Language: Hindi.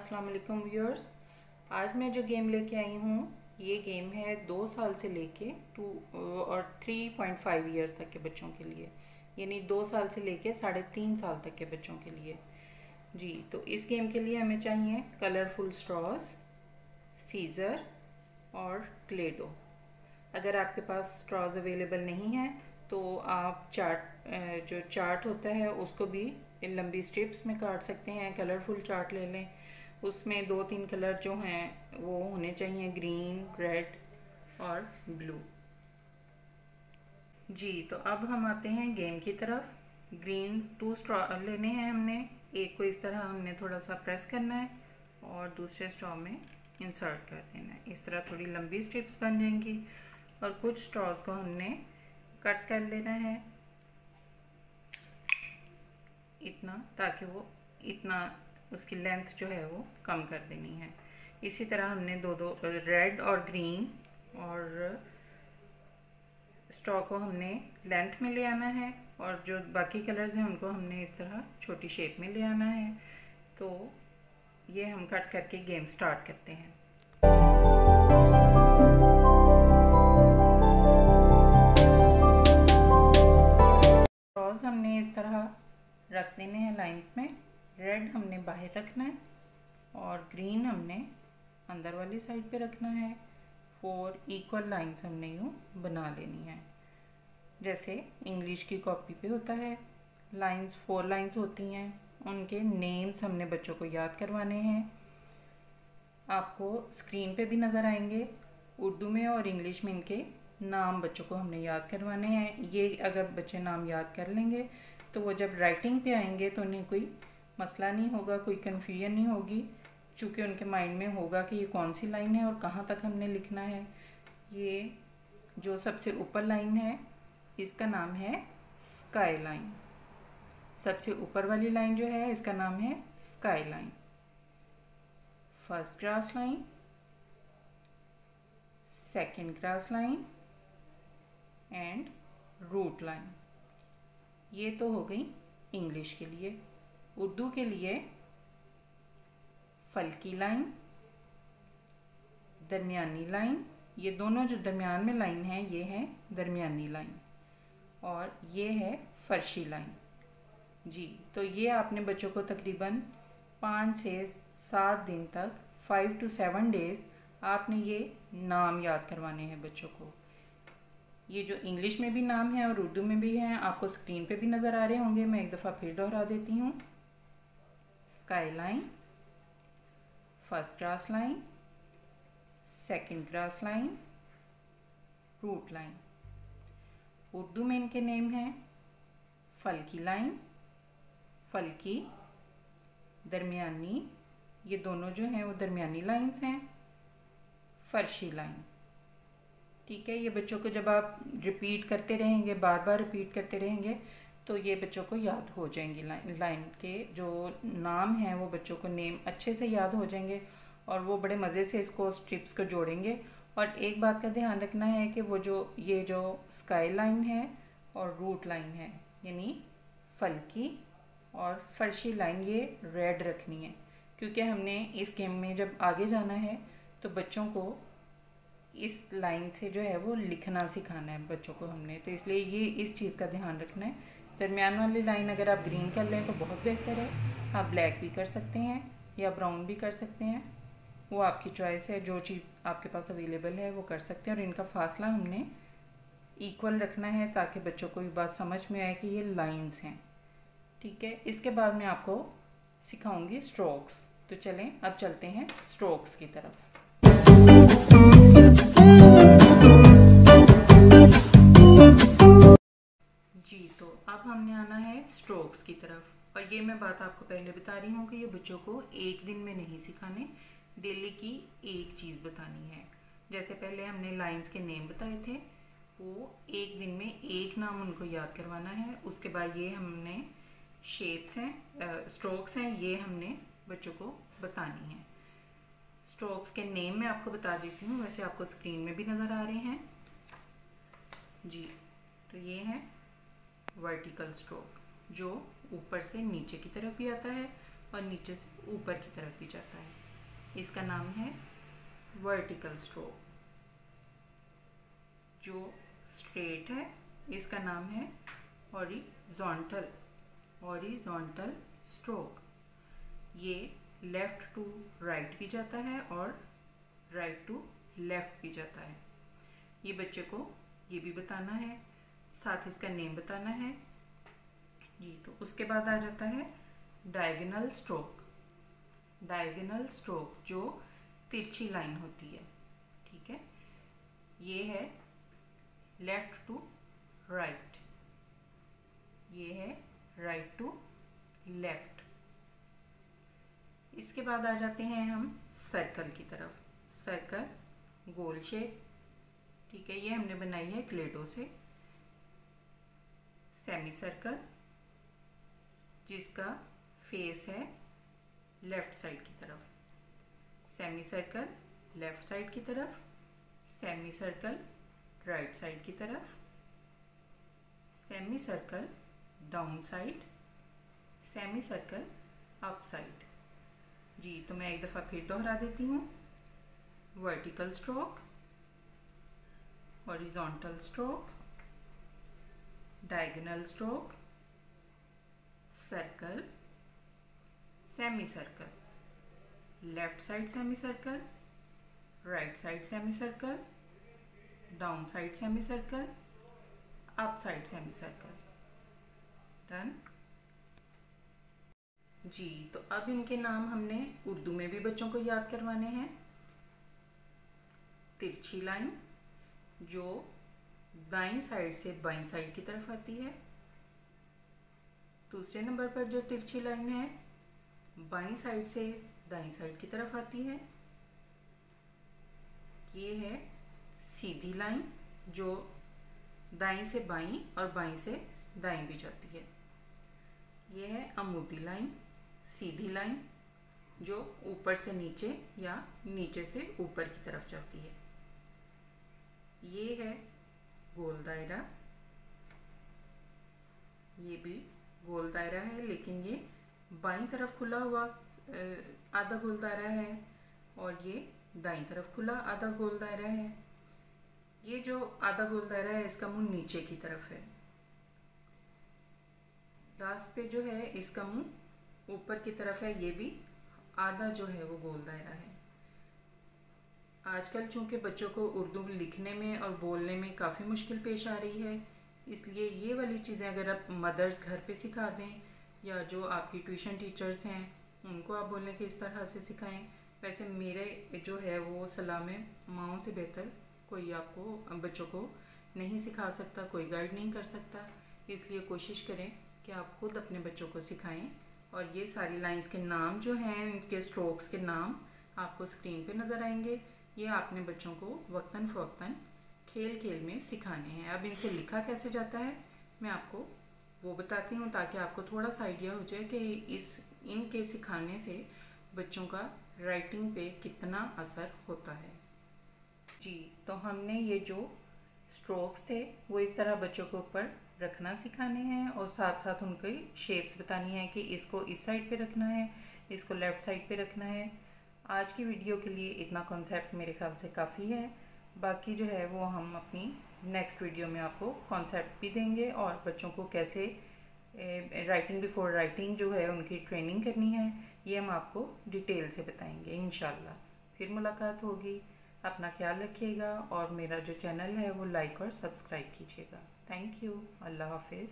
अस्सलाम वालेकुम व्यूअर्स। आज मैं जो गेम लेके आई हूँ ये गेम है 2 साल से लेके 3.5 ईयर्स तक के बच्चों के लिए, यानी 2 साल से लेके 3.5 साल तक के बच्चों के लिए। जी, तो इस गेम के लिए हमें चाहिए कलरफुल स्ट्रॉज, सीज़र और क्ले डो। अगर आपके पास स्ट्रॉज अवेलेबल नहीं है तो आप जो चार्ट होता है उसको भी लंबी स्ट्रिप्स में काट सकते हैं। कलरफुल चार्ट ले लें, उसमें 2-3 कलर जो हैं वो होने चाहिए, ग्रीन, रेड और ब्लू। जी, तो अब हम आते हैं गेम की तरफ। ग्रीन 2 स्ट्रॉ लेने हैं हमने। एक को इस तरह हमने थोड़ा सा प्रेस करना है और दूसरे स्ट्रॉ में इंसर्ट कर देना है। इस तरह थोड़ी लंबी स्ट्रिप्स बन जाएंगी और कुछ स्ट्रॉज को हमने कट कर लेना है इतना, ताकि वो इतना उसकी लेंथ जो है वो कम कर देनी है। इसी तरह हमने दो रेड और ग्रीन और स्ट्रॉ को हमने लेंथ में ले आना है और जो बाकी कलर्स हैं उनको हमने इस तरह छोटी शेप में ले आना है। तो ये हम कट करके गेम स्टार्ट करते हैं। स्ट्रॉज हमने इस तरह रख देने हैं लाइंस में। रेड हमने बाहर रखना है और ग्रीन हमने अंदर वाली साइड पे रखना है। 4 इक्वल लाइंस हमने यूँ बना लेनी है, जैसे इंग्लिश की कॉपी पे होता है। लाइंस 4 लाइंस होती हैं, उनके नेम्स हमने बच्चों को याद करवाने हैं। आपको स्क्रीन पे भी नज़र आएंगे। उर्दू में और इंग्लिश में इनके नाम बच्चों को हमने याद करवाने हैं। ये अगर बच्चे नाम याद कर लेंगे तो वो जब राइटिंग पे आएंगे तो उन्हें कोई मसला नहीं होगा, कोई कन्फ्यूजन नहीं होगी, चूँकि उनके माइंड में होगा कि ये कौन सी लाइन है और कहाँ तक हमने लिखना है। ये जो सबसे ऊपर लाइन है इसका नाम है स्काई लाइन। सबसे ऊपर वाली लाइन जो है इसका नाम है sky line. First cross line, second cross line and route line. ये तो हो गई इंग्लिश के लिए। उर्दू के लिए फलकी लाइन, दरमियानी लाइन, ये दोनों जो दरमियान में लाइन है ये है दरमियानी लाइन, और ये है फर्शी लाइन। जी, तो ये आपने बच्चों को तकरीबन 5 से 7 दिन तक 5 to 7 डेज आपने ये नाम याद करवाने हैं बच्चों को। ये जो इंग्लिश में भी नाम है और उर्दू में भी हैं, आपको स्क्रीन पे भी नज़र आ रहे होंगे। मैं एक दफ़ा फिर दोहरा देती हूँ। Sky line, first cross line, second cross line, route line. Urdu में इनके नेम हैं फलकी लाइन, फलकी, दरमियानी, ये दोनों जो हैं वो दरमियानी लाइंस हैं, फर्शी लाइन। ठीक है, ये बच्चों को जब आप रिपीट करते रहेंगे, बार बार रिपीट करते रहेंगे तो ये बच्चों को याद हो जाएंगी। लाइन के जो नाम हैं वो बच्चों को नेम अच्छे से याद हो जाएंगे और वो बड़े मज़े से इसको स्ट्रिप्स को जोड़ेंगे। और एक बात का ध्यान रखना है कि वो ये जो स्काई लाइन है और रूट लाइन है, यानी फलकी और फर्शी लाइन, ये रेड रखनी है, क्योंकि हमने इस गेम में जब आगे जाना है तो बच्चों को इस लाइन से जो है वो लिखना सिखाना है बच्चों को हमने, तो इसलिए ये इस चीज़ का ध्यान रखना है। दरमियान वाली लाइन अगर आप ग्रीन कर लें तो बहुत बेहतर है। आप ब्लैक भी कर सकते हैं या ब्राउन भी कर सकते हैं, वो आपकी चॉइस है। जो चीज़ आपके पास अवेलेबल है वो कर सकते हैं। और इनका फासला हमने इक्वल रखना है ताकि बच्चों को ये बात समझ में आए कि ये लाइन्स हैं। ठीक है, इसके बाद मैं आपको सिखाऊंगी स्ट्रोक्स। तो चलें अब चलते हैं स्ट्रोक्स की तरफ। जी, तो अब हमने आना है स्ट्रोक्स की तरफ। और ये मैं बात आपको पहले बता रही हूँ कि ये बच्चों को एक दिन में नहीं सिखाने, डेली की एक चीज़ बतानी है। जैसे पहले हमने लाइंस के नेम बताए थे, वो एक दिन में एक नाम उनको याद करवाना है। उसके बाद ये हमने शेप्स हैं, स्ट्रोक्स हैं, ये हमने बच्चों को बतानी है। स्ट्रोक्स के नेम मैं आपको बता देती हूँ, वैसे आपको स्क्रीन में भी नज़र आ रहे हैं। जी, तो ये है वर्टिकल स्ट्रोक, जो ऊपर से नीचे की तरफ भी आता है और नीचे से ऊपर की तरफ भी जाता है। इसका नाम है वर्टिकल स्ट्रोक। जो स्ट्रेट है इसका नाम है हॉरिजॉन्टल स्ट्रोक। ये लेफ़्ट टू राइट भी जाता है और राइट टू लेफ़्ट भी जाता है। ये बच्चे को ये भी बताना है, साथ इसका नेम बताना है जी। तो उसके बाद आ जाता है डायगोनल स्ट्रोक जो तिरछी लाइन होती है, ठीक है। ये है लेफ़्ट टू राइट, ये है राइट टू लेफ़्ट। इसके बाद आ जाते हैं हम सर्कल की तरफ। सर्कल गोल शेप, ठीक है, ये हमने बनाई है क्लेडो से। सेमी सर्कल जिसका फेस है लेफ़्ट साइड की तरफ, सेमी सर्कल लेफ़्ट साइड की तरफ, सेमी सर्कल राइट साइड की तरफ, semi circle down side, semi circle up side जी। तो मैं एक दफ़ा फिर दोहरा देती हूँ। Vertical stroke, horizontal stroke, diagonal stroke, circle, semi circle, left side semi circle, right side semi circle, down side semi circle, up side semi circle. Done जी। तो अब इनके नाम हमने उर्दू में भी बच्चों को याद करवाने हैं। तिरछी लाइन जो दाईं साइड से बाईं साइड की तरफ आती है। दूसरे नंबर पर जो तिरछी लाइन है बाईं साइड से दाईं साइड की तरफ आती है। ये है सीधी लाइन जो दाईं से बाईं और बाईं से दाईं भी जाती है। ये है अमूदी लाइन, सीधी लाइन जो ऊपर से नीचे या नीचे से ऊपर की तरफ जाती है। ये है गोल दायरा, ये भी गोल दायरा है लेकिन ये बाईं तरफ खुला हुआ आधा गोल दायरा है और ये दाईं तरफ खुला आधा गोल दायरा है। ये जो आधा गोल दायरा है इसका मुंह नीचे की तरफ है। लास्ट पे जो है इसका मुंह ऊपर की तरफ है, ये भी आधा जो है वो गोल दायरा है। आजकल चूँकि बच्चों को उर्दू लिखने में और बोलने में काफ़ी मुश्किल पेश आ रही है, इसलिए ये वाली चीज़ें अगर आप मदर्स घर पे सिखा दें या जो आपकी ट्यूशन टीचर्स हैं उनको आप बोलने के इस तरह से सिखाएं। वैसे मेरे जो है वो सलाह में माँओं से बेहतर कोई आपको बच्चों को नहीं सिखा सकता, कोई गाइड नहीं कर सकता। इसलिए कोशिश करें कि आप खुद अपने बच्चों को सिखाएं। और ये सारी लाइंस के नाम जो हैं, इनके स्ट्रोक्स के नाम आपको स्क्रीन पे नज़र आएंगे। ये आपने बच्चों को वक्तन फ़वक्तन खेल खेल में सिखाने हैं। अब इनसे लिखा कैसे जाता है मैं आपको वो बताती हूँ ताकि आपको थोड़ा सा आइडिया हो जाए कि इनके सिखाने से बच्चों का राइटिंग पे कितना असर होता है जी। तो हमने ये जो स्ट्रोक्स थे वो इस तरह बच्चों को ऊपर रखना सिखाने हैं और साथ साथ उनकी शेप्स बतानी है कि इसको इस साइड पे रखना है, इसको लेफ़्ट साइड पे रखना है। आज की वीडियो के लिए इतना कॉन्सेप्ट मेरे ख्याल से काफ़ी है। बाकी जो है वो हम अपनी नेक्स्ट वीडियो में आपको कॉन्सेप्ट भी देंगे और बच्चों को कैसे राइटिंग बिफोर राइटिंग जो है उनकी ट्रेनिंग करनी है ये हम आपको डिटेल से बताएंगे इंशाल्लाह। फिर मुलाकात होगी। अपना ख्याल रखिएगा और मेरा जो चैनल है वो लाइक और सब्सक्राइब कीजिएगा। Thank you. अल्लाह हाफिज़।